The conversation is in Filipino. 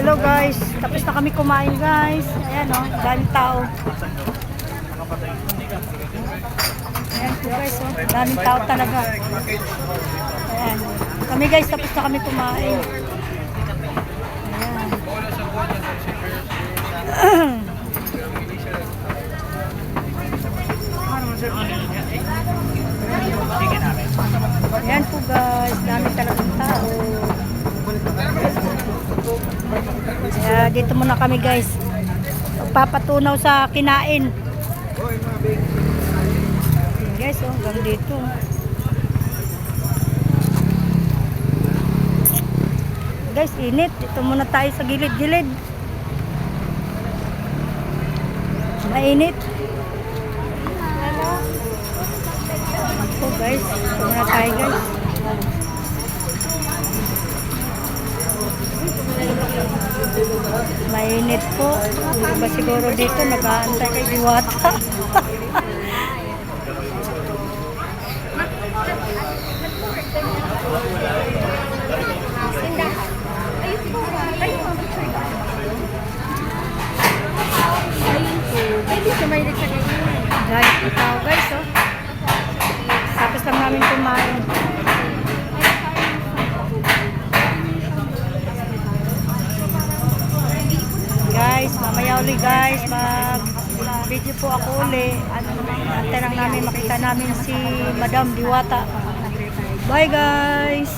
Hello guys, tapos na kami kumain guys. Ayan o, daming tao. Ayan po guys, oh, daming tao talaga. Ayan. Kami guys, tapos na kami kumain. Ayan. Ayan po guys, dami talagang tao. Kaya dito muna kami guys. Papatunaw sa kinain. Ayan guys, oh, hanggang dito. Guys, init. Dito muna tayo sa gilid-gilid. Mainit. Ako guys, dito muna tayo guys. Mainit po. Iba siguro dito nag-aantay kay Diwata. Dahil po tao guys, oh. Tapos lang namin kumain. Guys, mamaya uli guys, mag-video po ako uli. Antay lang namin makita namin si Madam Diwata. Bye guys!